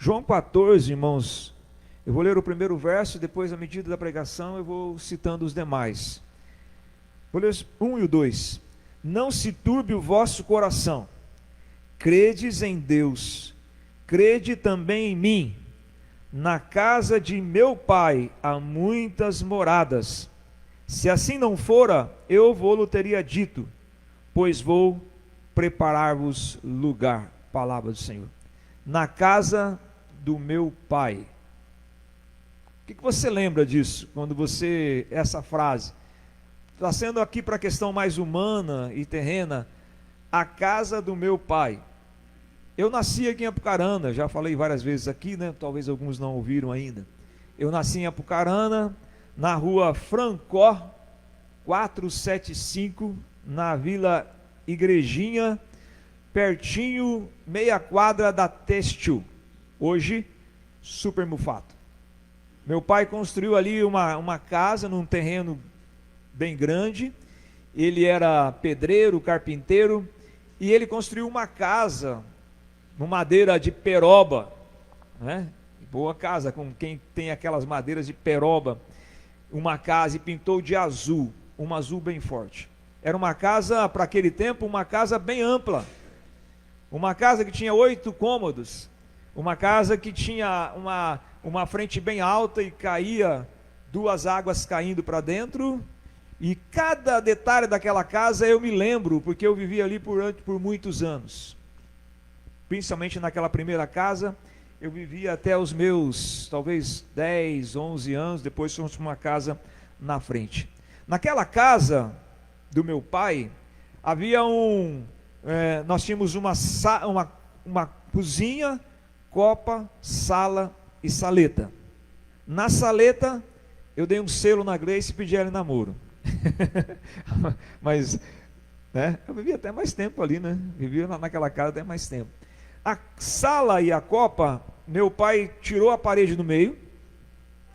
João 14, irmãos, eu vou ler o primeiro verso, depois, à medida da pregação, eu vou citando os demais. Vou ler o 1 e o 2. Não se turbe o vosso coração, credes em Deus, crede também em mim. Na casa de meu pai há muitas moradas. Se assim não fora, eu vou-lo teria dito, pois vou preparar-vos lugar. Palavra do Senhor. Na casa do meu pai. O que você lembra disso, quando você, essa frase, está sendo aqui para a questão mais humana e terrena, a casa do meu pai. Eu nasci aqui em Apucarana, já falei várias vezes aqui, né? Talvez alguns não ouviram ainda. Eu nasci em Apucarana, na rua Francó, 475, na Vila Igrejinha, pertinho, meia quadra da Têxtil, hoje Super Mufato. Meu pai construiu ali uma casa num terreno bem grande. Ele era pedreiro, carpinteiro, e ele construiu uma casa com madeira de peroba, né? Boa casa, com quem tem aquelas madeiras de peroba. Uma casa, e pintou de azul, um azul bem forte. Era uma casa, para aquele tempo, uma casa bem ampla. Uma casa que tinha 8 cômodos. Uma casa que tinha uma frente bem alta e caía, 2 águas caindo para dentro. E cada detalhe daquela casa eu me lembro, porque eu vivi ali por muitos anos. Principalmente naquela primeira casa, eu vivia até os meus, talvez 10, 11 anos, depois fomos para uma casa na frente. Naquela casa do meu pai, havia nós tínhamos uma cozinha, copa, sala e saleta. Na saleta, eu dei um selo na Gleice e pedi ela em namoro. Mas, né, eu vivia até mais tempo ali, né? Vivia naquela casa até mais tempo. A sala e a copa, meu pai tirou a parede do meio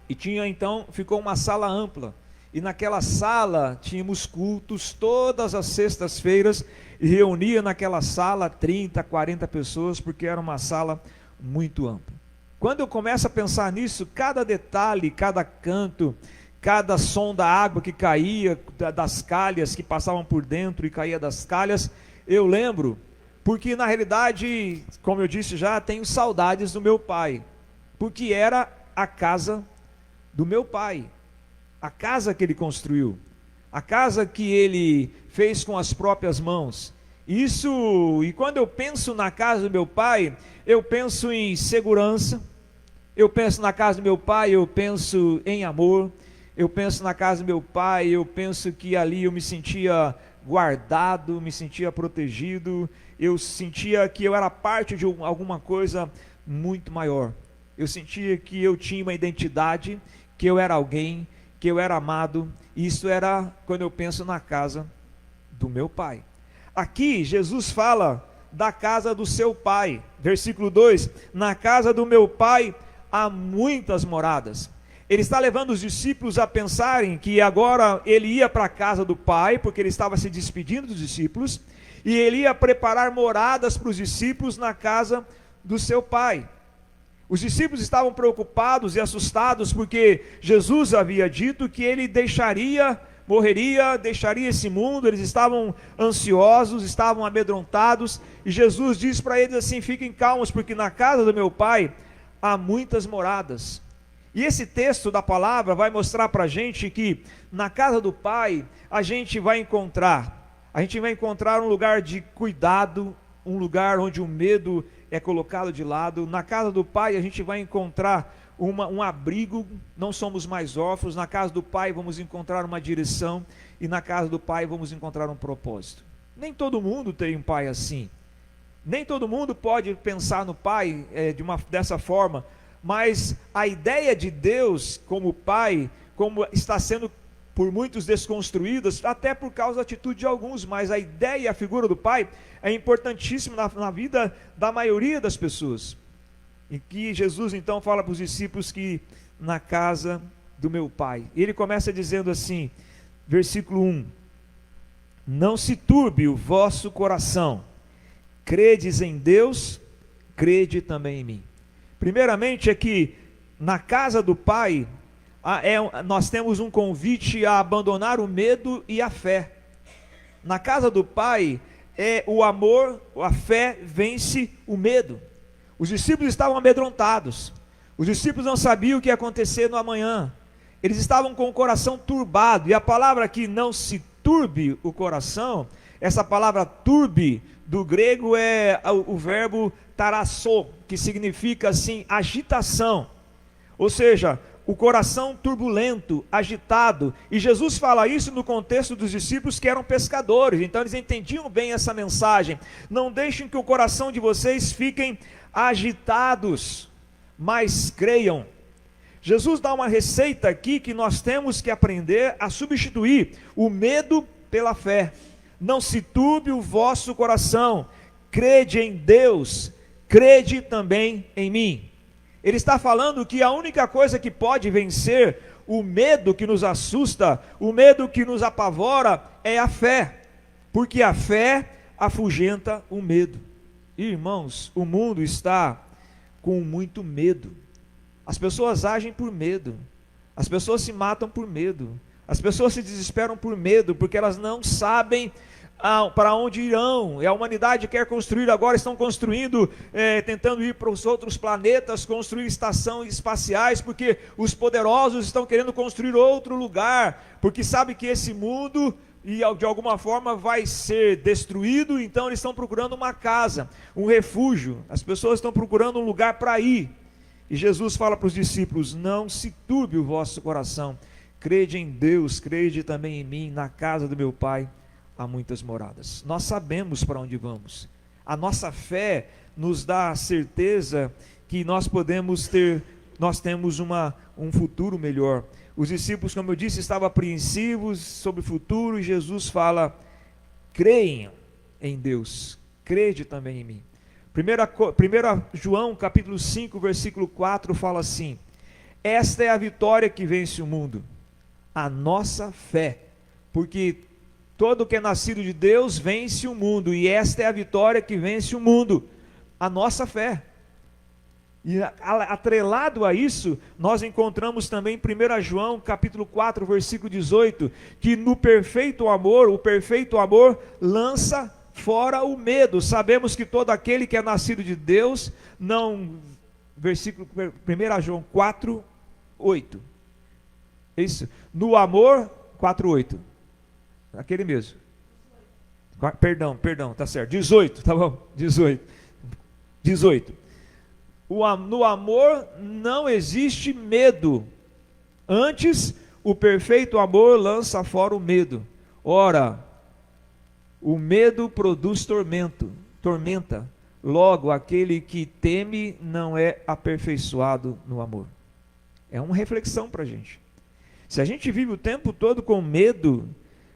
e ficou uma sala ampla. E naquela sala tínhamos cultos todas as sextas-feiras e reunia naquela sala 30, 40 pessoas, porque era uma sala muito ampla. Quando eu começo a pensar nisso, cada detalhe, cada canto, cada som da água que caía, das calhas que passavam por dentro e caía das calhas, eu lembro, porque na realidade, como eu disse já, tenho saudades do meu pai, porque era a casa do meu pai, a casa que ele construiu, a casa que ele fez com as próprias mãos. E quando eu penso na casa do meu pai, eu penso em segurança, eu penso na casa do meu pai, eu penso em amor, eu penso na casa do meu pai, eu penso que ali eu me sentia guardado, me sentia protegido, eu sentia que eu era parte de alguma coisa muito maior. Eu sentia que eu tinha uma identidade, que eu era alguém, que eu era amado. Isso era quando eu penso na casa do meu pai. Aqui Jesus fala da casa do seu pai, versículo 2: na casa do meu pai há muitas moradas. Ele está levando os discípulos a pensarem que agora ele ia para a casa do pai, porque ele estava se despedindo dos discípulos, e ele ia preparar moradas para os discípulos na casa do seu pai. Os discípulos estavam preocupados e assustados, porque Jesus havia dito que ele morreria, deixaria esse mundo. Eles estavam ansiosos, estavam amedrontados, e Jesus diz para eles assim: fiquem calmos, porque na casa do meu pai há muitas moradas. E esse texto da palavra vai mostrar para a gente que na casa do pai a gente vai encontrar um lugar de cuidado, um lugar onde o medo é colocado de lado. Na casa do pai a gente vai encontrar um abrigo, não somos mais órfãos. Na casa do pai vamos encontrar uma direção, e na casa do pai vamos encontrar um propósito. Nem todo mundo tem um pai assim, nem todo mundo pode pensar no pai dessa forma, mas a ideia de Deus como pai, como está sendo por muitos desconstruídas, até por causa da atitude de alguns, mas a ideia e a figura do pai é importantíssima na vida da maioria das pessoas. E que Jesus então fala para os discípulos que na casa do meu pai, e ele começa dizendo assim, versículo 1: não se turbe o vosso coração, credes em Deus, crede também em mim. Primeiramente é que na casa do Pai, nós temos um convite a abandonar o medo e a fé. Na casa do Pai, o amor, a fé vence o medo. Os discípulos estavam amedrontados. Os discípulos não sabiam o que ia acontecer no amanhã. Eles estavam com o coração turbado. E a palavra aqui, não se turbe o coração, essa palavra turbe, do grego é o verbo tarassô, que significa assim, agitação. Ou seja, o coração turbulento, agitado. E Jesus fala isso no contexto dos discípulos que eram pescadores. Então eles entendiam bem essa mensagem. Não deixem que o coração de vocês fiquem agitados, mas creiam. Jesus dá uma receita aqui que nós temos que aprender a substituir o medo pela fé. Não se turbe o vosso coração, crede em Deus, crede também em mim. Ele está falando que a única coisa que pode vencer o medo que nos assusta, o medo que nos apavora, é a fé, porque a fé afugenta o medo. Irmãos, o mundo está com muito medo. As pessoas agem por medo, as pessoas se matam por medo, as pessoas se desesperam por medo, porque elas não sabem para onde irão. E a humanidade quer construir, agora estão construindo, tentando ir para os outros planetas, construir estações espaciais, porque os poderosos estão querendo construir outro lugar, porque sabe que esse mundo, e de alguma forma vai ser destruído, então eles estão procurando uma casa, um refúgio, as pessoas estão procurando um lugar para ir. E Jesus fala para os discípulos: não se turbe o vosso coração, crede em Deus, crede também em mim, na casa do meu Pai há muitas moradas. Nós sabemos para onde vamos, a nossa fé nos dá a certeza que nós temos um futuro melhor. Os discípulos, como eu disse, estavam apreensivos sobre o futuro, e Jesus fala: creiam em Deus, crede também em mim. 1 João capítulo 5, versículo 4 fala assim: esta é a vitória que vence o mundo, a nossa fé, porque todo que é nascido de Deus vence o mundo, e esta é a vitória que vence o mundo, a nossa fé. E atrelado a isso, nós encontramos também 1 João capítulo 4, versículo 18, que no perfeito amor, o perfeito amor lança fora o medo. Sabemos que todo aquele que é nascido de Deus, versículo 1 João 4, 8, isso, no amor, 4, 8, aquele mesmo, perdão, tá certo, 18, tá bom, 18, no amor não existe medo, antes o perfeito amor lança fora o medo. Ora, o medo produz tormenta, logo aquele que teme não é aperfeiçoado no amor. É uma reflexão para a gente. Se a gente vive o tempo todo com medo,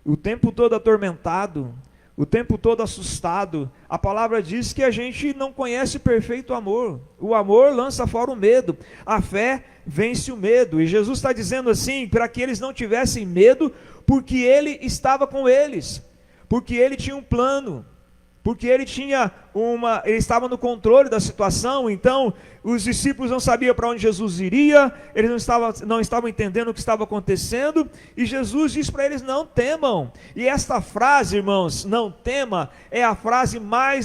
o tempo todo atormentado, o tempo todo assustado, a palavra diz que a gente não conhece o perfeito amor. O amor lança fora o medo, a fé vence o medo. E Jesus está dizendo assim, para que eles não tivessem medo, porque Ele estava com eles, porque Ele tinha um plano, porque Ele estava no controle da situação. Então os discípulos não sabiam para onde Jesus iria, eles não estavam entendendo o que estava acontecendo, e Jesus diz para eles: não temam. E esta frase, irmãos, não tema, é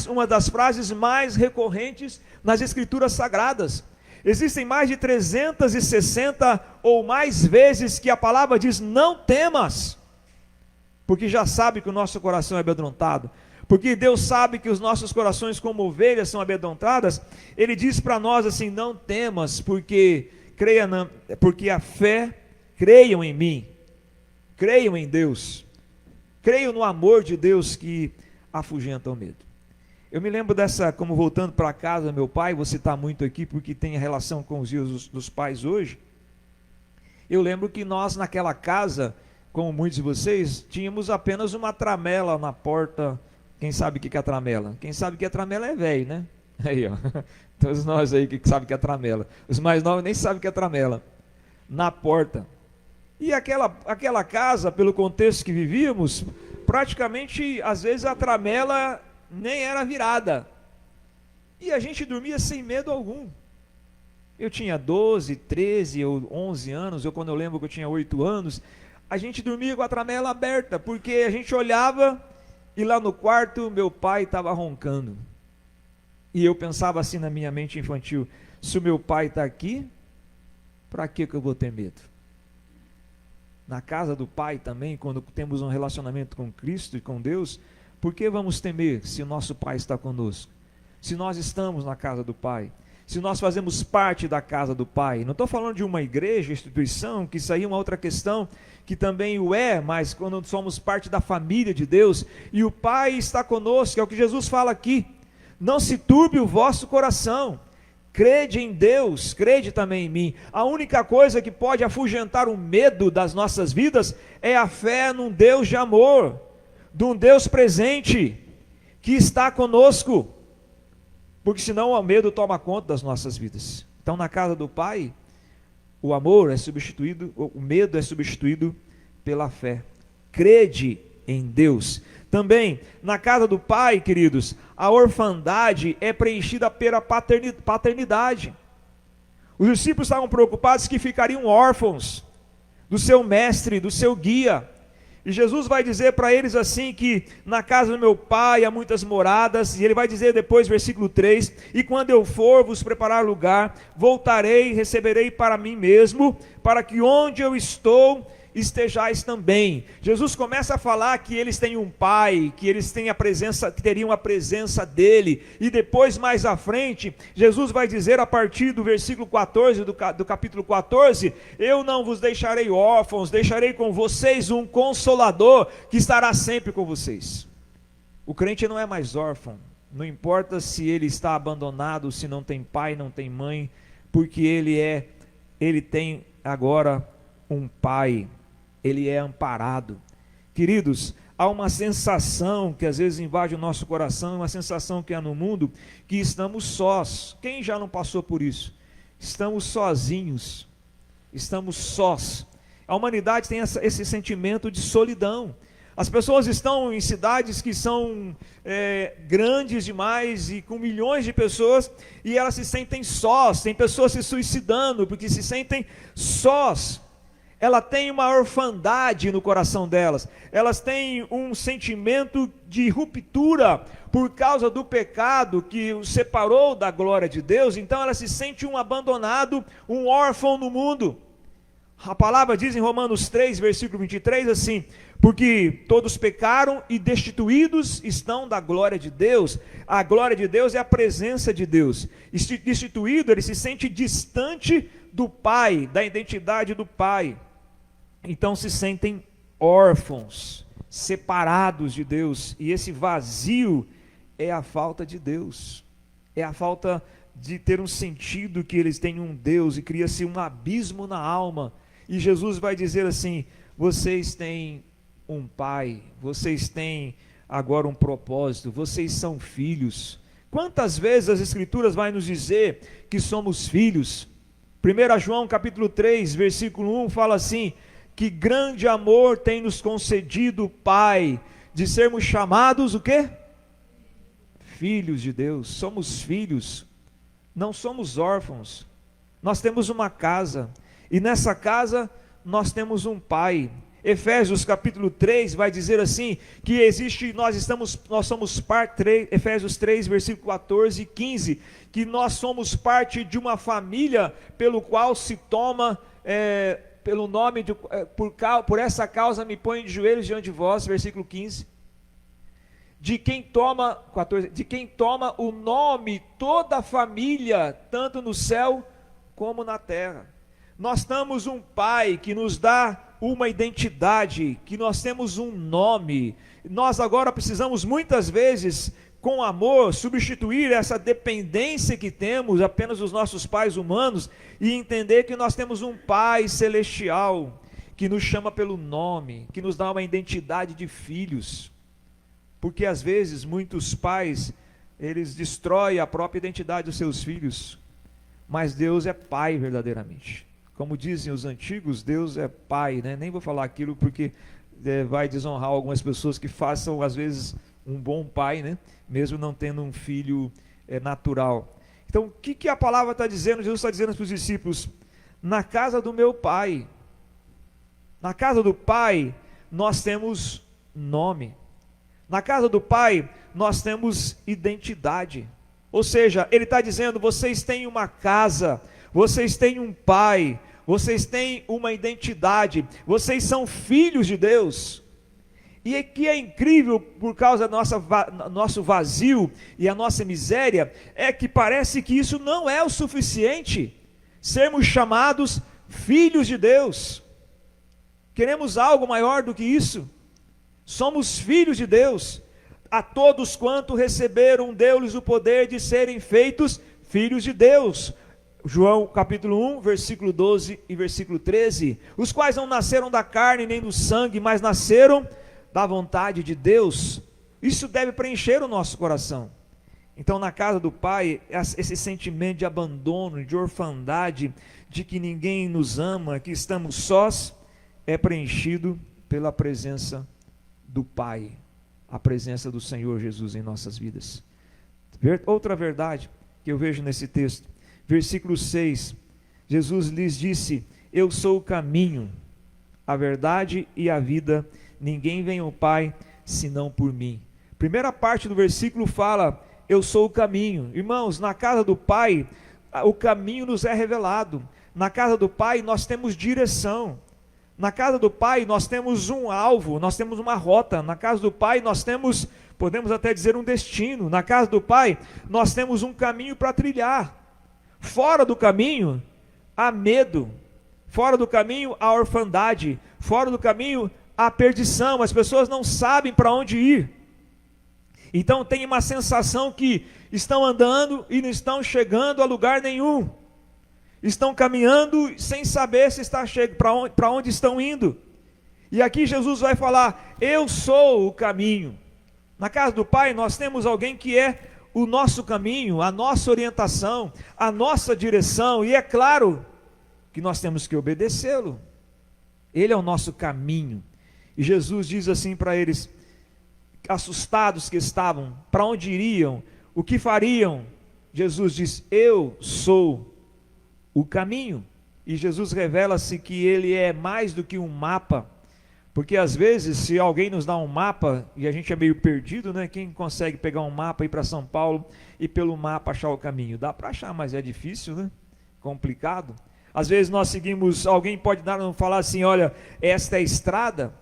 uma das frases mais recorrentes nas Escrituras Sagradas. Existem mais de 360 ou mais vezes que a palavra diz: não temas, porque já sabe que o nosso coração é amedrontado, porque Deus sabe que os nossos corações como ovelhas são amedrontadas. Ele diz para nós assim: não temas, porque a fé, creiam em mim, creiam em Deus, creiam no amor de Deus que afugenta o medo. Eu me lembro como voltando para casa, meu pai, vou citar muito aqui porque tem a relação com os dias dos pais hoje. Eu lembro que nós naquela casa, como muitos de vocês, tínhamos apenas uma tramela na porta. Quem sabe o que é tramela? Quem sabe o que é tramela é velho, né? Aí, ó. Todos nós aí que sabem o que é tramela. Os mais novos nem sabem o que é tramela. Na porta. E aquela casa, pelo contexto que vivíamos, praticamente, às vezes a tramela nem era virada. E a gente dormia sem medo algum. Eu tinha 12, 13 ou 11 anos, quando eu lembro que eu tinha 8 anos, a gente dormia com a tramela aberta, porque a gente olhava e lá no quarto meu pai estava roncando. E eu pensava assim na minha mente infantil: se o meu pai está aqui, para que eu vou ter medo? Na casa do Pai também, quando temos um relacionamento com Cristo e com Deus, por que vamos temer se o nosso Pai está conosco? Se nós estamos na casa do Pai, se nós fazemos parte da casa do Pai. Não estou falando de uma igreja, instituição, que isso aí é uma outra questão, que também o é, mas quando somos parte da família de Deus, e o Pai está conosco, é o que Jesus fala aqui: não se turbe o vosso coração, crede em Deus, crede também em mim. A única coisa que pode afugentar o medo das nossas vidas é a fé num Deus de amor, de um Deus presente, que está conosco, porque senão o medo toma conta das nossas vidas. Então na casa do Pai, o amor é substituído, o medo é substituído pela fé. Crede em Deus. Também, na casa do Pai, queridos, a orfandade é preenchida pela paternidade. Os discípulos estavam preocupados que ficariam órfãos do seu mestre, do seu guia. E Jesus vai dizer para eles assim, que na casa do meu Pai há muitas moradas, e ele vai dizer depois, versículo 3, e quando eu for vos preparar lugar, voltarei e receberei para mim mesmo, para que onde eu estou, estejais também. Jesus começa a falar que eles têm um Pai, que eles têm a presença, que teriam a presença dele, e depois mais à frente, Jesus vai dizer a partir do versículo 14, do capítulo 14, eu não vos deixarei órfãos, deixarei com vocês um Consolador, que estará sempre com vocês. O crente não é mais órfão, não importa se ele está abandonado, se não tem pai, não tem mãe, porque ele tem agora um Pai, ele é amparado. Queridos, há uma sensação que às vezes invade o nosso coração, uma sensação que há no mundo, que estamos sós. Quem já não passou por isso? Estamos sozinhos, estamos sós. A humanidade tem esse sentimento de solidão. As pessoas estão em cidades que são grandes demais e com milhões de pessoas, e elas se sentem sós. Tem pessoas se suicidando porque se sentem sós. Ela tem uma orfandade no coração delas, elas têm um sentimento de ruptura por causa do pecado que os separou da glória de Deus. Então ela se sente um abandonado, um órfão no mundo. A palavra diz em Romanos 3, versículo 23 assim: porque todos pecaram e destituídos estão da glória de Deus. A glória de Deus é a presença de Deus. Destituído, ele se sente distante do Pai, da identidade do Pai. Então se sentem órfãos, separados de Deus, e esse vazio é a falta de Deus, é a falta de ter um sentido que eles têm um Deus, e cria-se um abismo na alma. E Jesus vai dizer assim: vocês têm um Pai, vocês têm agora um propósito, vocês são filhos. Quantas vezes as Escrituras vai nos dizer que somos filhos? 1 João capítulo 3, versículo 1 fala assim: que grande amor tem nos concedido o Pai, de sermos chamados o quê? Filhos de Deus. Somos filhos, não somos órfãos. Nós temos uma casa, e nessa casa nós temos um Pai. Efésios capítulo 3 vai dizer assim, que existe, nós somos parte, Efésios 3, versículo 14 e 15, que nós somos parte de uma família, pelo qual se toma, pelo nome, por essa causa me ponho de joelhos diante de vós, versículo 15, de quem toma o nome toda a família, tanto no céu como na terra. Nós temos um Pai que nos dá uma identidade, que nós temos um nome. Nós agora precisamos muitas vezes, com amor, substituir essa dependência que temos apenas dos nossos pais humanos, e entender que nós temos um Pai celestial, que nos chama pelo nome, que nos dá uma identidade de filhos. Porque às vezes muitos pais, eles destroem a própria identidade dos seus filhos, mas Deus é Pai verdadeiramente. Como dizem os antigos, Deus é Pai, né? Nem vou falar aquilo porque vai desonrar algumas pessoas que façam às vezes um bom pai, né? Mesmo não tendo um filho natural. Então, o que a palavra está dizendo? Jesus está dizendo para os discípulos: na casa do meu Pai, na casa do Pai, nós temos nome. Na casa do Pai, nós temos identidade. Ou seja, Ele está dizendo: vocês têm uma casa, vocês têm um Pai, vocês têm uma identidade, vocês são filhos de Deus. E que é incrível, por causa do nosso vazio e a nossa miséria, é que parece que isso não é o suficiente, sermos chamados filhos de Deus. Queremos algo maior do que isso. Somos filhos de Deus. A todos quanto receberam, deu-lhes o poder de serem feitos filhos de Deus. João capítulo 1, versículo 12 e versículo 13. Os quais não nasceram da carne nem do sangue, mas nasceram da vontade de Deus. Isso deve preencher o nosso coração. Então, na casa do Pai, esse sentimento de abandono, de orfandade, de que ninguém nos ama, que estamos sós, é preenchido pela presença do Pai, a presença do Senhor Jesus em nossas vidas. Outra verdade que eu vejo nesse texto, versículo 6, Jesus lhes disse: eu sou o caminho, a verdade e a vida, ninguém vem ao Pai senão por mim. Primeira parte do versículo fala: eu sou o caminho. Irmãos, na casa do Pai, o caminho nos é revelado. Na casa do Pai nós temos direção. Na casa do Pai nós temos um alvo, nós temos uma rota. Na casa do Pai nós temos, podemos até dizer, um destino. Na casa do Pai nós temos um caminho para trilhar. Fora do caminho há medo, fora do caminho há orfandade, fora do caminho há perdição. As pessoas não sabem para onde ir. Então tem uma sensação que estão andando e não estão chegando a lugar nenhum. Estão caminhando sem saber se está para onde estão indo. E aqui Jesus vai falar: eu sou o caminho. Na casa do Pai nós temos alguém que é o nosso caminho, a nossa orientação, a nossa direção, e é claro que nós temos que obedecê-lo. Ele é o nosso caminho. E Jesus diz assim para eles, assustados que estavam, para onde iriam, o que fariam? Jesus diz: eu sou o caminho. E Jesus revela-se que Ele é mais do que um mapa, porque às vezes, se alguém nos dá um mapa, e a gente é meio perdido, né? Quem consegue pegar um mapa e ir para São Paulo, e pelo mapa achar o caminho? Dá para achar, mas é difícil, né? Complicado. Às vezes nós seguimos, alguém pode falar assim: olha, esta é a estrada,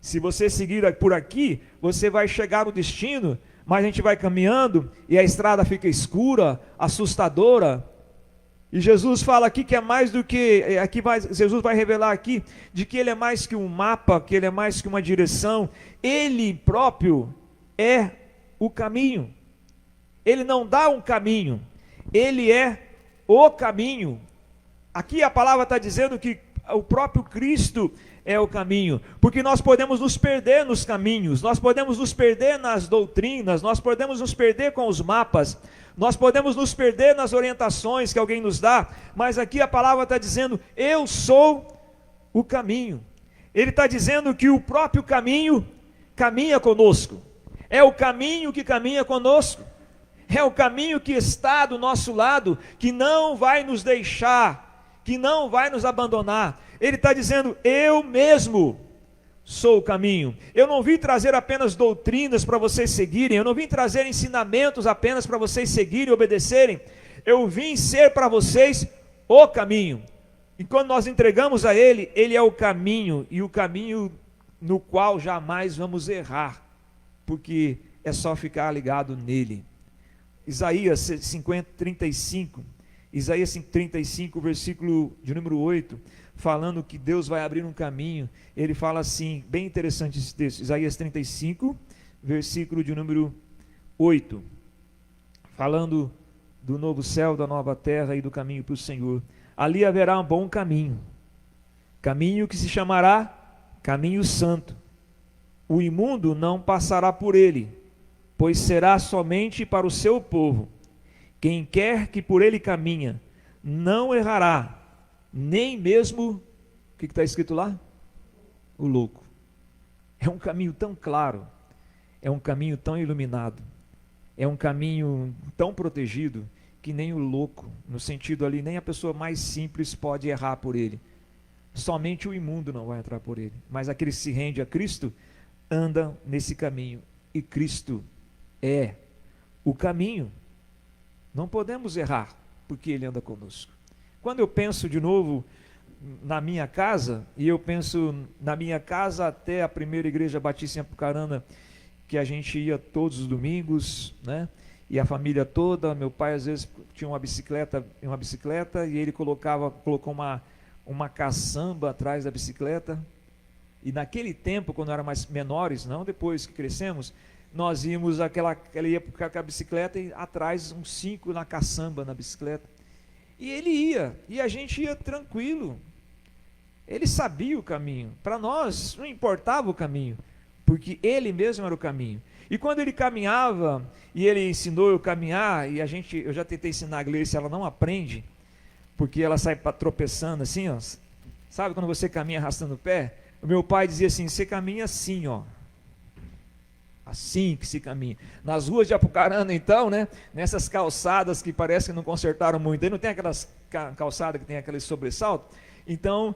se você seguir por aqui, você vai chegar no destino, mas a gente vai caminhando, e a estrada fica escura, assustadora. E Jesus fala aqui que é mais do que, Jesus vai revelar aqui, de que Ele é mais que um mapa, que Ele é mais que uma direção. Ele próprio é o caminho. Ele não dá um caminho, Ele é o caminho. Aqui a palavra está dizendo que o próprio Cristo é o caminho, porque nós podemos nos perder nos caminhos, nós podemos nos perder nas doutrinas, nós podemos nos perder com os mapas, nós podemos nos perder nas orientações que alguém nos dá, mas aqui a palavra está dizendo: eu sou o caminho. Ele está dizendo que o próprio caminho caminha conosco, é o caminho que caminha conosco, é o caminho que está do nosso lado, que não vai nos deixar, que não vai nos abandonar. Ele está dizendo: eu mesmo sou o caminho. Eu não vim trazer apenas doutrinas para vocês seguirem, eu não vim trazer ensinamentos apenas para vocês seguirem e obedecerem, eu vim ser para vocês o caminho. E quando nós entregamos a Ele, Ele é o caminho, e o caminho no qual jamais vamos errar, porque é só ficar ligado nele. Isaías 35, versículo de número 8, falando que Deus vai abrir um caminho, ele fala assim, bem interessante esse texto, Isaías 35, versículo de número 8, falando do novo céu, da nova terra e do caminho para o Senhor. Ali haverá um bom caminho, caminho que se chamará caminho santo. O imundo não passará por ele, pois será somente para o seu povo. Quem quer que por ele caminha, não errará, nem mesmo, o que está escrito lá? O louco. É um caminho tão claro, é um caminho tão iluminado, é um caminho tão protegido, que nem o louco, no sentido ali, nem a pessoa mais simples pode errar por ele. Somente o imundo não vai entrar por ele, mas aquele que se rende a Cristo anda nesse caminho, e Cristo é o caminho. Não podemos errar, porque Ele anda conosco. Quando eu penso de novo na minha casa, e eu penso na minha casa até a primeira igreja batista em Apucarana, que a gente ia todos os domingos, né? E a família toda, meu pai às vezes tinha uma bicicleta e ele colocou uma caçamba atrás da bicicleta. E naquele tempo, quando eram mais menores, não depois que crescemos, nós íamos ele ia com a bicicleta e atrás uns 5 na caçamba na bicicleta. E ele ia, e a gente ia tranquilo. Ele sabia o caminho. Para nós não importava o caminho, porque ele mesmo era o caminho. E quando ele caminhava, e ele ensinou eu a caminhar, e eu já tentei ensinar a Gleice, ela não aprende, porque ela sai tropeçando assim, ó. Sabe quando você caminha arrastando o pé? O meu pai dizia assim, você caminha assim, ó. Assim que se caminha. Nas ruas de Apucarana, então, né? Nessas calçadas que parece que não consertaram muito, aí não tem aquelas calçadas que tem aquele sobressalto? Então,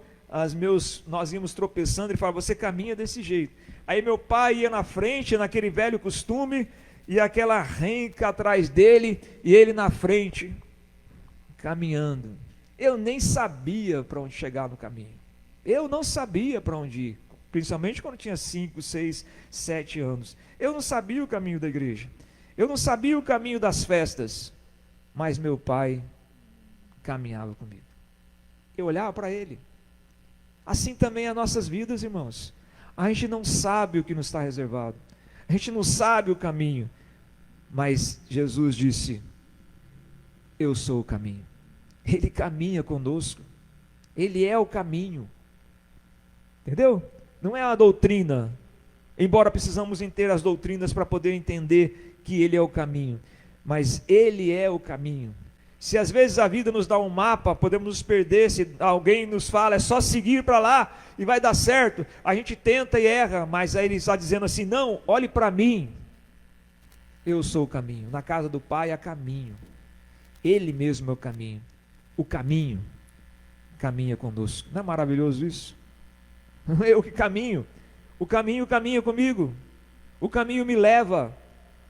nós íamos tropeçando, ele falava, você caminha desse jeito. Aí meu pai ia na frente, naquele velho costume, e aquela renca atrás dele, e ele na frente, caminhando. Eu nem sabia para onde chegar no caminho. Eu não sabia para onde ir, principalmente quando tinha 5, 6, 7 anos. Eu não sabia o caminho da igreja. Eu não sabia o caminho das festas, mas meu pai caminhava comigo. Eu olhava para ele. Assim também as nossas vidas, irmãos. A gente não sabe o que nos está reservado. A gente não sabe o caminho. Mas Jesus disse, eu sou o caminho. Ele caminha conosco. Ele é o caminho. Entendeu? Não é a doutrina. Embora precisamos ter as doutrinas para poder entender que Ele é o caminho. Mas Ele é o caminho. Se às vezes a vida nos dá um mapa, podemos nos perder, se alguém nos fala, é só seguir para lá e vai dar certo, a gente tenta e erra, mas aí ele está dizendo assim, não, olhe para mim, eu sou o caminho, na casa do Pai há caminho, Ele mesmo é o caminho caminha conosco. Não é maravilhoso isso? Não é eu que caminho, o caminho caminha comigo, o caminho me leva,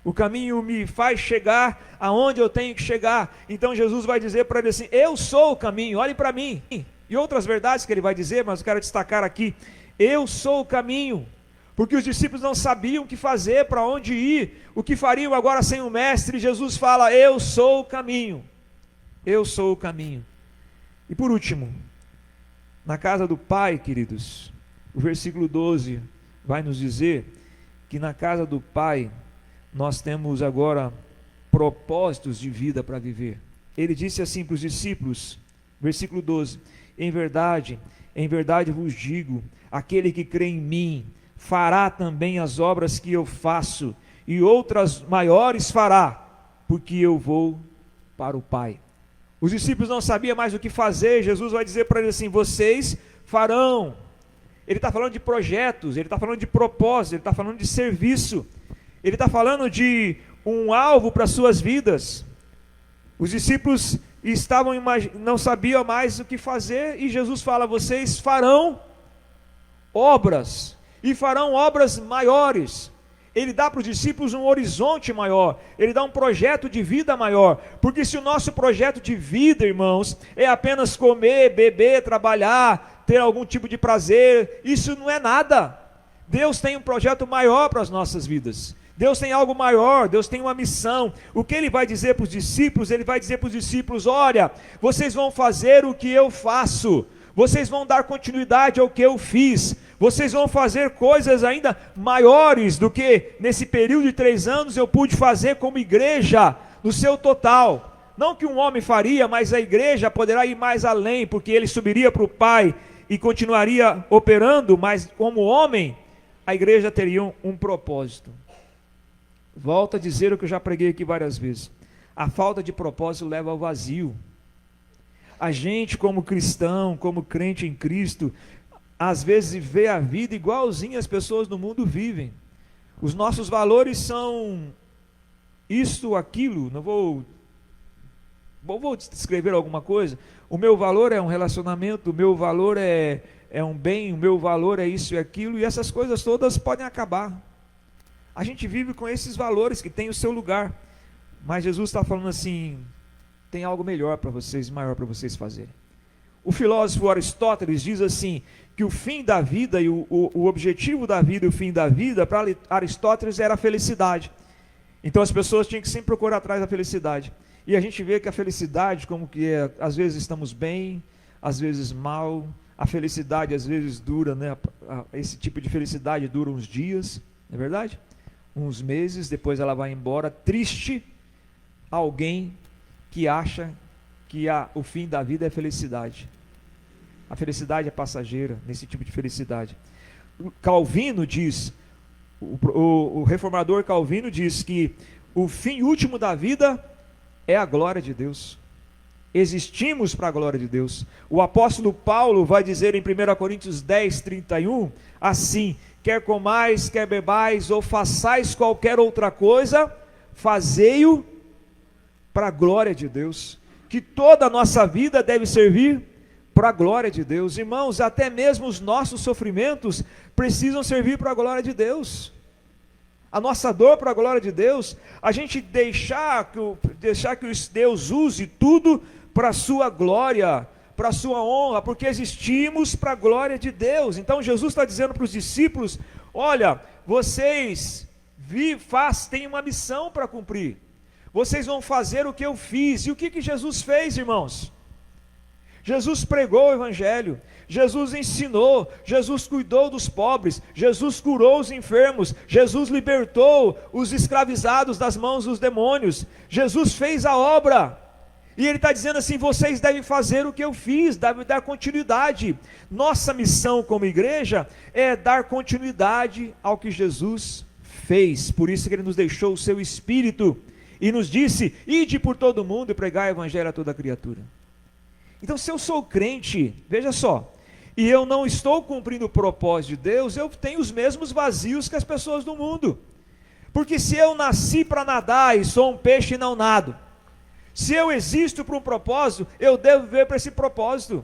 o caminho me faz chegar aonde eu tenho que chegar. Então Jesus vai dizer para ele assim, eu sou o caminho, olhe para mim. E outras verdades que ele vai dizer, mas eu quero destacar aqui, eu sou o caminho, porque os discípulos não sabiam o que fazer, para onde ir, o que fariam agora sem o mestre. Jesus fala, eu sou o caminho, eu sou o caminho. E por último, na casa do Pai, queridos, o versículo 12 vai nos dizer que na casa do Pai nós temos agora propósitos de vida para viver. Ele disse assim para os discípulos, versículo 12, em verdade vos digo, aquele que crê em mim, fará também as obras que eu faço, e outras maiores fará, porque eu vou para o Pai. Os discípulos não sabiam mais o que fazer, Jesus vai dizer para eles assim, vocês farão. Ele está falando de projetos, ele está falando de propósito, ele está falando de serviço, ele está falando de um alvo para as suas vidas. Os discípulos não sabiam mais o que fazer, e Jesus fala, vocês farão obras, e farão obras maiores. Ele dá para os discípulos um horizonte maior, ele dá um projeto de vida maior, porque se o nosso projeto de vida, irmãos, é apenas comer, beber, trabalhar, ter algum tipo de prazer, isso não é nada. Deus tem um projeto maior para as nossas vidas. Deus tem algo maior, Deus tem uma missão. O que Ele vai dizer para os discípulos? Ele vai dizer para os discípulos, olha, vocês vão fazer o que eu faço, vocês vão dar continuidade ao que eu fiz, vocês vão fazer coisas ainda maiores do que nesse período de 3 anos eu pude fazer como igreja, no seu total. Não que um homem faria, mas a igreja poderá ir mais além, porque ele subiria para o Pai e continuaria operando, mas como homem, a igreja teria um propósito. Volto a dizer o que eu já preguei aqui várias vezes. A falta de propósito leva ao vazio. A gente como cristão, como crente em Cristo, às vezes vê a vida igualzinho as pessoas no mundo vivem. Os nossos valores são isto, aquilo, não vou Vou descrever alguma coisa. O meu valor é um relacionamento, o meu valor é um bem, o meu valor é isso e aquilo, e essas coisas todas podem acabar. A gente vive com esses valores que têm o seu lugar, mas Jesus está falando assim: tem algo melhor para vocês, maior para vocês fazerem. O filósofo Aristóteles diz assim, que o fim da vida e o objetivo da vida e o fim da vida, para Aristóteles, era a felicidade. Então as pessoas tinham que sempre procurar atrás da felicidade. E a gente vê que a felicidade, como que é, às vezes estamos bem, às vezes mal, a felicidade às vezes dura, né? Esse tipo de felicidade dura uns dias, não é verdade? Uns meses, depois ela vai embora. Triste alguém que acha que o fim da vida é felicidade. A felicidade é passageira, nesse tipo de felicidade. Calvino diz, o reformador Calvino diz que o fim último da vida é a glória de Deus. Existimos para a glória de Deus. O apóstolo Paulo vai dizer em 1 Coríntios 10, 31, assim: quer comais, quer bebais, ou façais qualquer outra coisa, fazei-o para a glória de Deus. Que toda a nossa vida deve servir para a glória de Deus. Irmãos, até mesmo os nossos sofrimentos precisam servir para a glória de Deus. A nossa dor para a glória de Deus, a gente deixar que Deus use tudo para a sua glória, para a sua honra, porque existimos para a glória de Deus. Então Jesus está dizendo para os discípulos: olha, vocês têm uma missão para cumprir, vocês vão fazer o que eu fiz. E o que Jesus fez, irmãos? Jesus pregou o evangelho, Jesus ensinou, Jesus cuidou dos pobres, Jesus curou os enfermos, Jesus libertou os escravizados das mãos dos demônios, Jesus fez a obra, e Ele está dizendo assim: vocês devem fazer o que eu fiz, devem dar continuidade. Nossa missão como igreja é dar continuidade ao que Jesus fez. Por isso que Ele nos deixou o seu Espírito, e nos disse: ide por todo mundo e pregai o evangelho a toda criatura. Então, se eu sou crente, veja só, e eu não estou cumprindo o propósito de Deus, eu tenho os mesmos vazios que as pessoas do mundo. Porque se eu nasci para nadar e sou um peixe e não nado, se eu existo para um propósito, eu devo viver para esse propósito.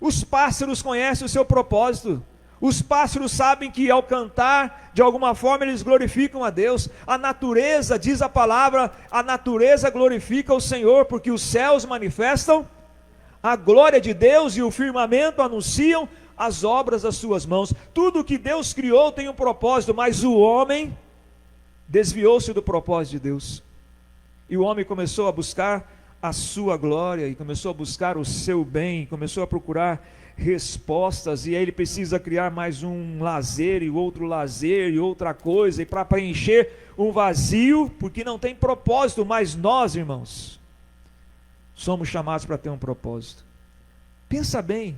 Os pássaros conhecem o seu propósito. Os pássaros sabem que ao cantar, de alguma forma eles glorificam a Deus. A natureza, diz a palavra, a natureza glorifica o Senhor, porque os céus manifestam a glória de Deus e o firmamento anunciam as obras das suas mãos. Tudo que Deus criou tem um propósito, mas o homem desviou-se do propósito de Deus. E o homem começou a buscar a sua glória, e começou a buscar o seu bem, começou a procurar respostas, e aí ele precisa criar mais um lazer, e outro lazer, e outra coisa, e para preencher um vazio, porque não tem propósito. Mas nós, irmãos, somos chamados para ter um propósito. Pensa bem,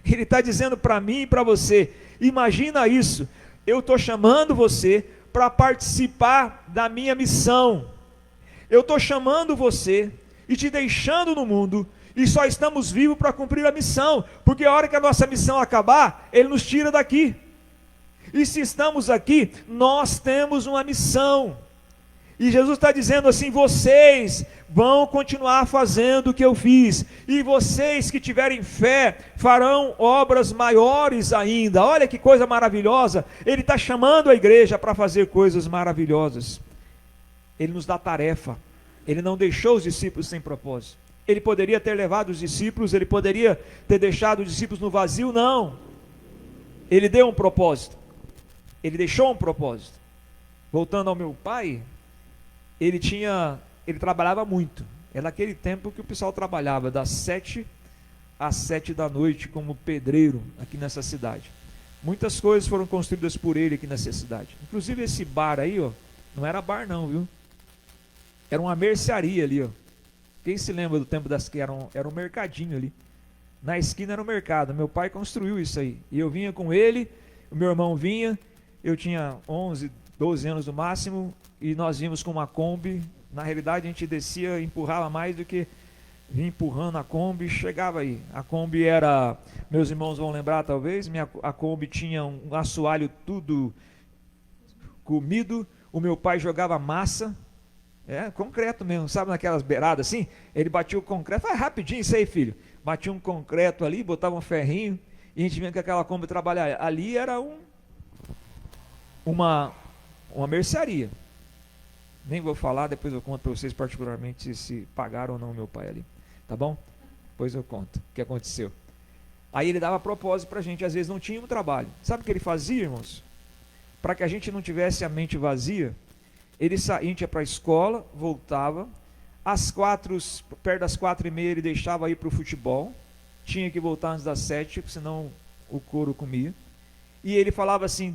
Ele está dizendo para mim e para você, imagina isso, eu estou chamando você para participar da minha missão, eu estou chamando você e te deixando no mundo, e só estamos vivos para cumprir a missão, porque a hora que a nossa missão acabar, Ele nos tira daqui, e se estamos aqui, nós temos uma missão, e Jesus está dizendo assim: vocês vão continuar fazendo o que eu fiz, e vocês que tiverem fé, farão obras maiores ainda. Olha que coisa maravilhosa, Ele está chamando a igreja para fazer coisas maravilhosas. Ele nos dá tarefa, Ele não deixou os discípulos sem propósito. Ele poderia ter levado os discípulos, Ele poderia ter deixado os discípulos no vazio, não. Ele deu um propósito, Ele deixou um propósito. Voltando ao meu pai, ele trabalhava muito. É naquele tempo que o pessoal trabalhava das 7 às 7 da noite como pedreiro aqui nessa cidade. Muitas coisas foram construídas por ele aqui nessa cidade. Inclusive esse bar aí, ó, não era bar não, viu? Era uma mercearia ali, ó. Quem se lembra do tempo que era um mercadinho ali. Na esquina era um mercado. Meu pai construiu isso aí. E eu vinha com ele, o meu irmão vinha, eu tinha 11, 12 anos no máximo, e nós vimos com uma Kombi. Na realidade a gente descia, empurrava mais do que vinha empurrando a Kombi, chegava aí. A Kombi era, meus irmãos vão lembrar talvez, a Kombi tinha um assoalho tudo comido. O meu pai jogava massa Concreto mesmo, sabe, naquelas beiradas assim? Ele batia o concreto, faz rapidinho isso aí, filho. Batia um concreto ali, botava um ferrinho, e a gente vinha com aquela Kombi trabalhar. Ali era uma mercearia. Nem vou falar, depois eu conto para vocês particularmente se pagaram ou não meu pai ali. Tá bom? Depois eu conto o que aconteceu. Aí ele dava propósito para a gente, às vezes não tinha um trabalho. Sabe o que ele fazia, irmãos? Para que a gente não tivesse a mente vazia, a gente ia para a escola, voltava, perto das 4h30 ele deixava ir para o futebol, tinha que voltar antes das 7, senão o couro comia. E ele falava assim,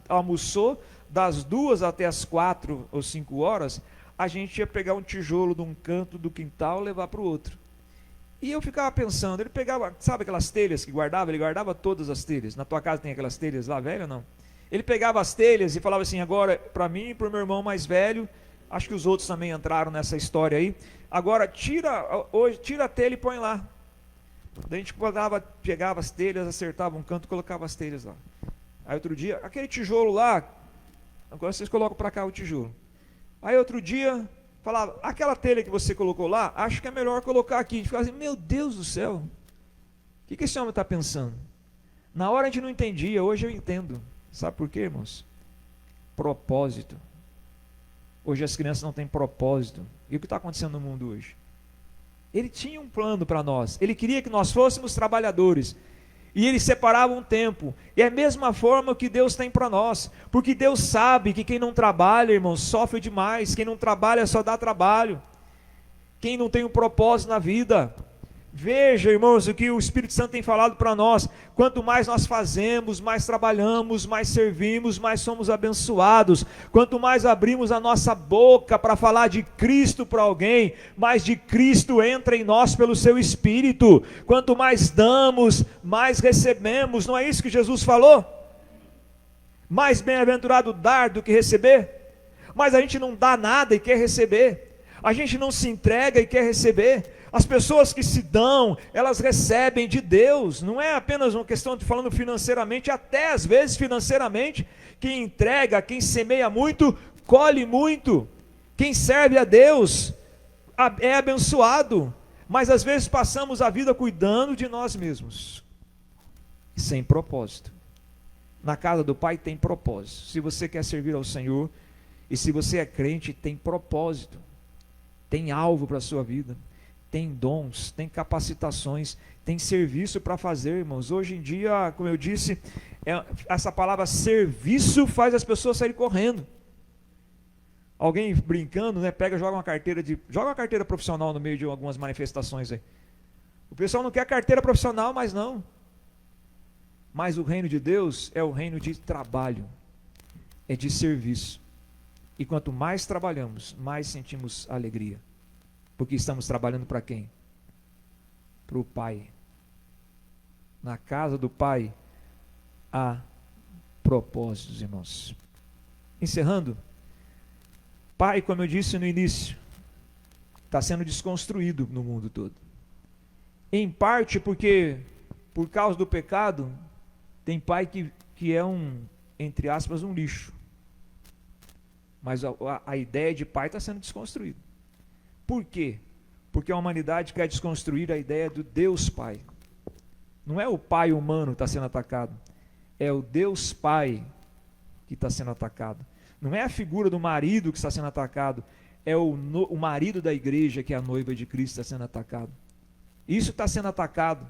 almoçou, das 2 até as 4 ou 5 horas, a gente ia pegar um tijolo de um canto do quintal e levar para o outro. E eu ficava pensando, ele pegava, sabe aquelas telhas que guardava? Ele guardava todas as telhas. Na tua casa tem aquelas telhas lá, velho ou não? Ele pegava as telhas e falava assim, agora para mim e para o meu irmão mais velho, acho que os outros também entraram nessa história aí, agora tira a telha e põe lá. Daí a gente pegava as telhas, acertava um canto e colocava as telhas lá. Aí outro dia, aquele tijolo lá, agora vocês colocam para cá o tijolo. Aí outro dia, falava, aquela telha que você colocou lá, acho que é melhor colocar aqui. A gente ficava assim, meu Deus do céu, o que esse homem está pensando? Na hora a gente não entendia, hoje eu entendo. Sabe por quê, irmãos? Propósito. Hoje as crianças não têm propósito. E o que está acontecendo no mundo hoje? Ele tinha um plano para nós. Ele queria que nós fôssemos trabalhadores. E ele separava um tempo. E é a mesma forma que Deus tem para nós. Porque Deus sabe que quem não trabalha, irmãos, sofre demais. Quem não trabalha só dá trabalho. Quem não tem um propósito na vida. Veja, irmãos, o que o Espírito Santo tem falado para nós. Quanto mais nós fazemos, mais trabalhamos, mais servimos, mais somos abençoados. Quanto mais abrimos a nossa boca para falar de Cristo para alguém, mais de Cristo entra em nós pelo seu Espírito. Quanto mais damos, mais recebemos. Não é isso que Jesus falou? Mais bem-aventurado dar do que receber. Mas a gente não dá nada e quer receber. A gente não se entrega e quer receber. As pessoas que se dão, elas recebem de Deus. Não é apenas uma questão de falando financeiramente, até às vezes financeiramente. Quem entrega, quem semeia muito, colhe muito. Quem serve a Deus é abençoado. Mas às vezes passamos a vida cuidando de nós mesmos, sem propósito. Na casa do Pai tem propósito. Se você quer servir ao Senhor, e se você é crente, tem propósito. Tem alvo para a sua vida. Tem dons, tem capacitações, tem serviço para fazer, irmãos. Hoje em dia, como eu disse, essa palavra serviço faz as pessoas saírem correndo. Alguém brincando, né? Joga uma carteira profissional no meio de algumas manifestações aí. O pessoal não quer carteira profissional, mas não. Mas o reino de Deus é o reino de trabalho, é de serviço. E quanto mais trabalhamos, mais sentimos alegria. Porque estamos trabalhando para quem? Para o Pai. Na casa do Pai há propósitos, irmãos. Encerrando, Pai, como eu disse no início, está sendo desconstruído no mundo todo. Em parte porque, por causa do pecado, tem pai que é entre aspas, um lixo. Mas a ideia de pai está sendo desconstruída. Por quê? Porque a humanidade quer desconstruir a ideia do Deus Pai. Não é o pai humano que está sendo atacado, é o Deus Pai que está sendo atacado. Não é a figura do marido que está sendo atacado, é o marido da igreja, que é a noiva de Cristo, está sendo atacado. Isso está sendo atacado.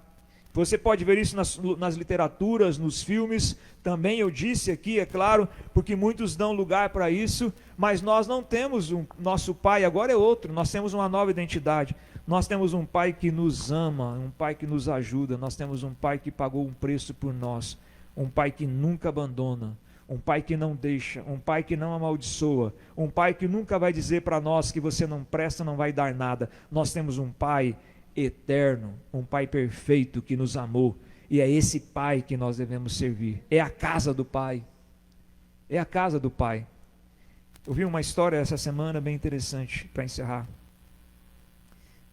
Você pode ver isso nas literaturas, nos filmes, também eu disse aqui, é claro, porque muitos dão lugar para isso, mas nós não temos nosso pai, agora é outro, nós temos uma nova identidade, nós temos um pai que nos ama, um pai que nos ajuda, nós temos um pai que pagou um preço por nós, um pai que nunca abandona, um pai que não deixa, um pai que não amaldiçoa, um pai que nunca vai dizer para nós que você não presta, não vai dar nada. Nós temos um pai eterno, um pai perfeito que nos amou, e é esse pai que nós devemos servir. É a casa do pai, é a casa do pai. Eu vi uma história essa semana bem interessante, para encerrar,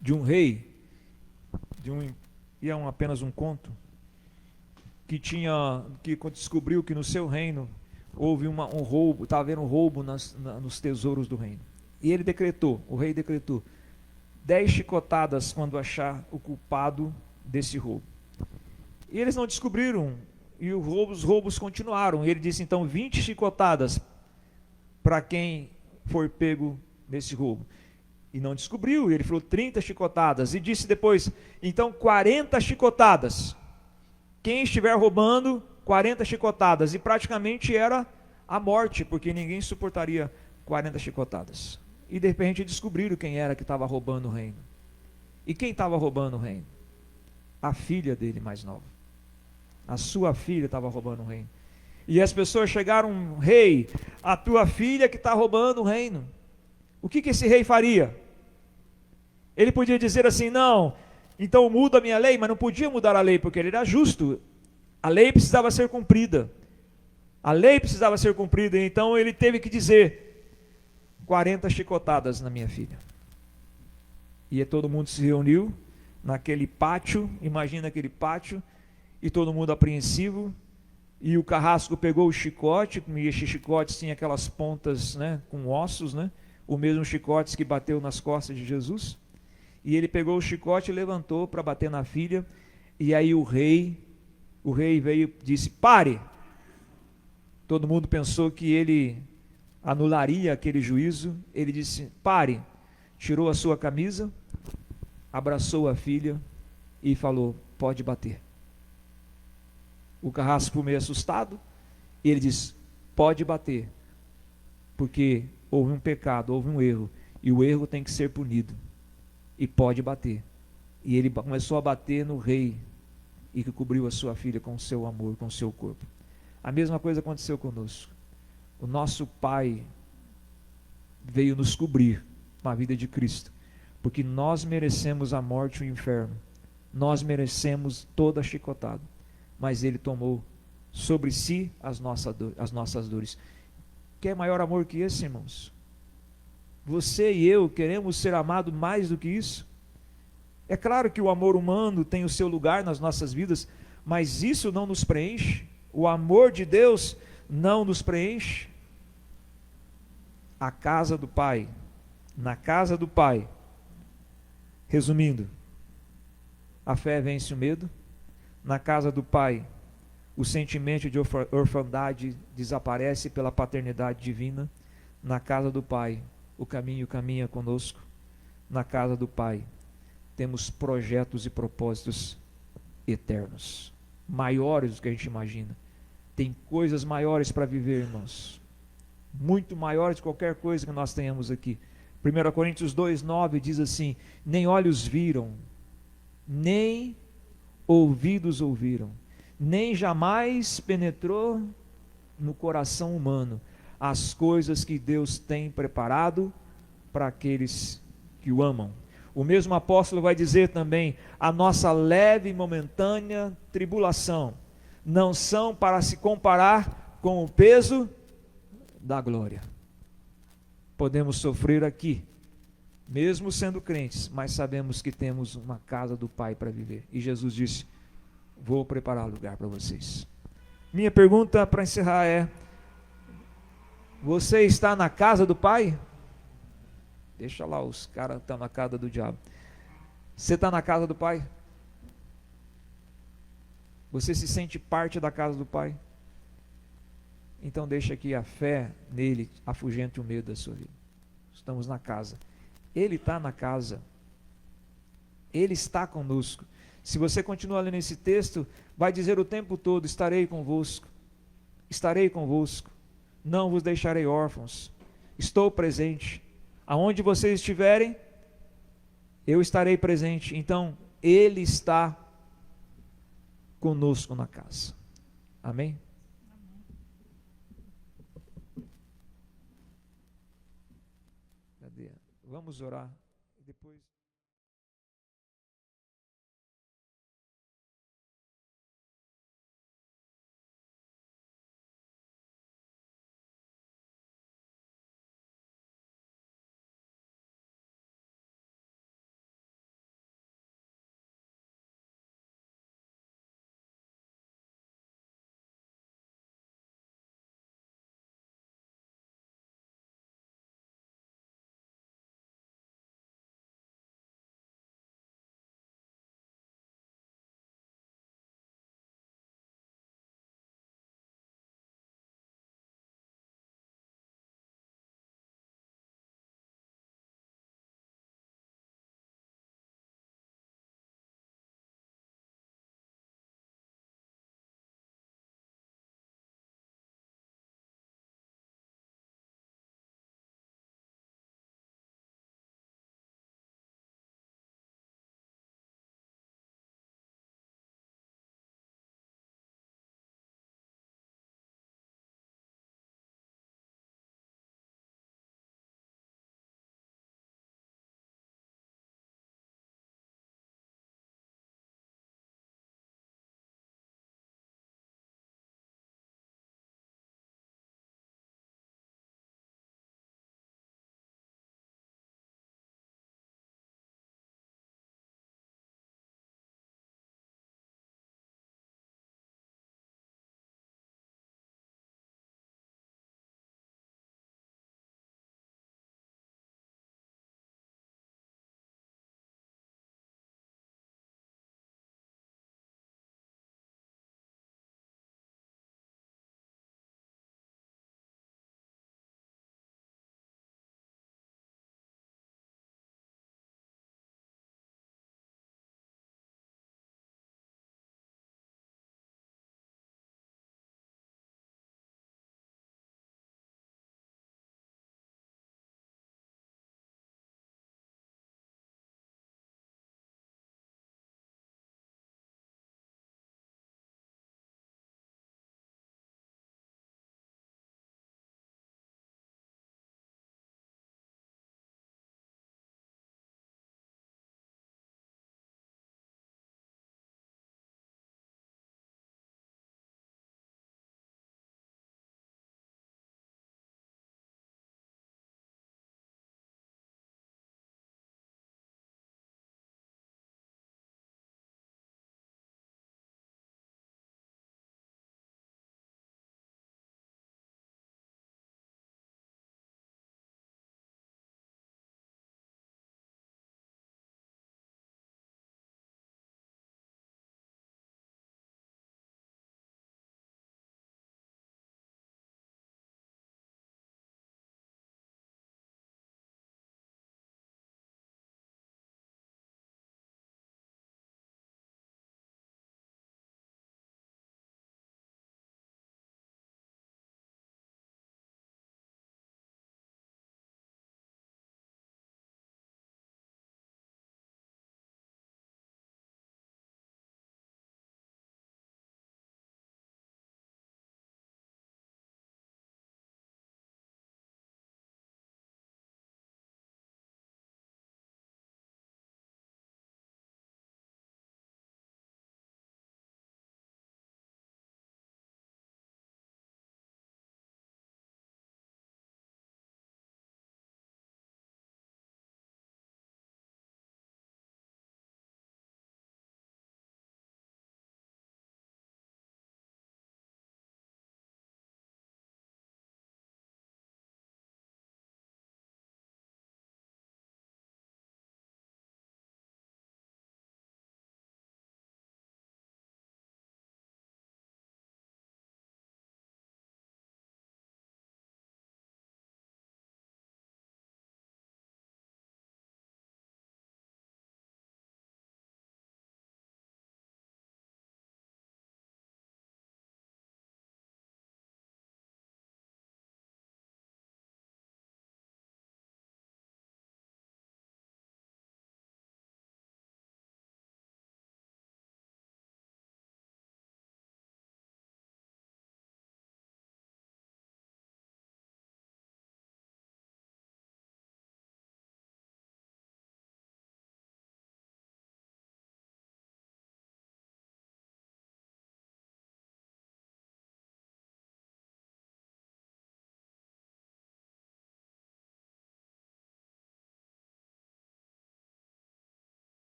de um rei, e é apenas um conto, que descobriu que no seu reino houve um roubo, estava havendo um roubo nos tesouros do reino. E ele decretou, o rei decretou, 10 chicotadas quando achar o culpado desse roubo. E eles não descobriram, e os roubos continuaram. E ele disse então 20 chicotadas para quem for pego nesse roubo. E não descobriu, e ele falou 30 chicotadas. E disse depois, então 40 chicotadas. Quem estiver roubando, 40 chicotadas. E praticamente era a morte, porque ninguém suportaria 40 chicotadas. E de repente descobriram quem era que estava roubando o reino. E quem estava roubando o reino? A filha dele mais nova. A sua filha estava roubando o reino. E as pessoas chegaram, rei, a tua filha que está roubando o reino. O que esse rei faria? Ele podia dizer assim, não, então muda a minha lei, mas não podia mudar a lei, porque ele era justo. A lei precisava ser cumprida. A lei precisava ser cumprida, então ele teve que dizer, 40 chicotadas na minha filha. E todo mundo se reuniu naquele pátio, imagina aquele pátio, e todo mundo apreensivo, e o carrasco pegou o chicote, e esse chicote tinha aquelas pontas, né, com ossos, né, o mesmo chicote que bateu nas costas de Jesus, e ele pegou o chicote e levantou para bater na filha, e aí o rei veio e disse, pare! Todo mundo pensou que ele anularia aquele juízo, ele disse, pare! Tirou a sua camisa, abraçou a filha e falou, pode bater. O carrasco ficou meio assustado, e ele disse, pode bater, porque houve um pecado, houve um erro, e o erro tem que ser punido, e pode bater. E ele começou a bater no rei, e que cobriu a sua filha com o seu amor, com o seu corpo. A mesma coisa aconteceu conosco. O nosso Pai veio nos cobrir com a vida de Cristo, porque nós merecemos a morte e o inferno, nós merecemos toda a chicotada, mas Ele tomou sobre si as nossas dores. Quer maior amor que esse, irmãos? Você e eu queremos ser amados mais do que isso? É claro que o amor humano tem o seu lugar nas nossas vidas, mas isso não nos preenche. O amor de Deus não nos preenche. A casa do Pai, na casa do Pai, resumindo, a fé vence o medo. Na casa do Pai, o sentimento de orfandade desaparece pela paternidade divina. Na casa do Pai, o caminho caminha conosco. Na casa do Pai, temos projetos e propósitos eternos, maiores do que a gente imagina. Tem coisas maiores para viver, irmãos, muito maiores de qualquer coisa que nós tenhamos aqui. 1 Coríntios 2,9 diz assim, nem olhos viram, nem ouvidos ouviram, nem jamais penetrou no coração humano as coisas que Deus tem preparado para aqueles que o amam. O mesmo apóstolo vai dizer também, a nossa leve e momentânea tribulação não são para se comparar com o peso da glória. Podemos sofrer aqui, mesmo sendo crentes, mas sabemos que temos uma casa do Pai para viver. E Jesus disse, vou preparar lugar para vocês. Minha pergunta para encerrar é, você está na casa do Pai? Deixa lá, os caras estão na casa do diabo. Você está na casa do Pai? Você se sente parte da casa do Pai? Então deixa que a fé nele afugente o medo da sua vida. Estamos na casa. Ele está na casa. Ele está conosco. Se você continuar lendo esse texto, vai dizer o tempo todo, estarei convosco. Estarei convosco. Não vos deixarei órfãos. Estou presente. Aonde vocês estiverem, eu estarei presente. Então, Ele está conosco na casa. Amém? Cadê? Vamos orar. Depois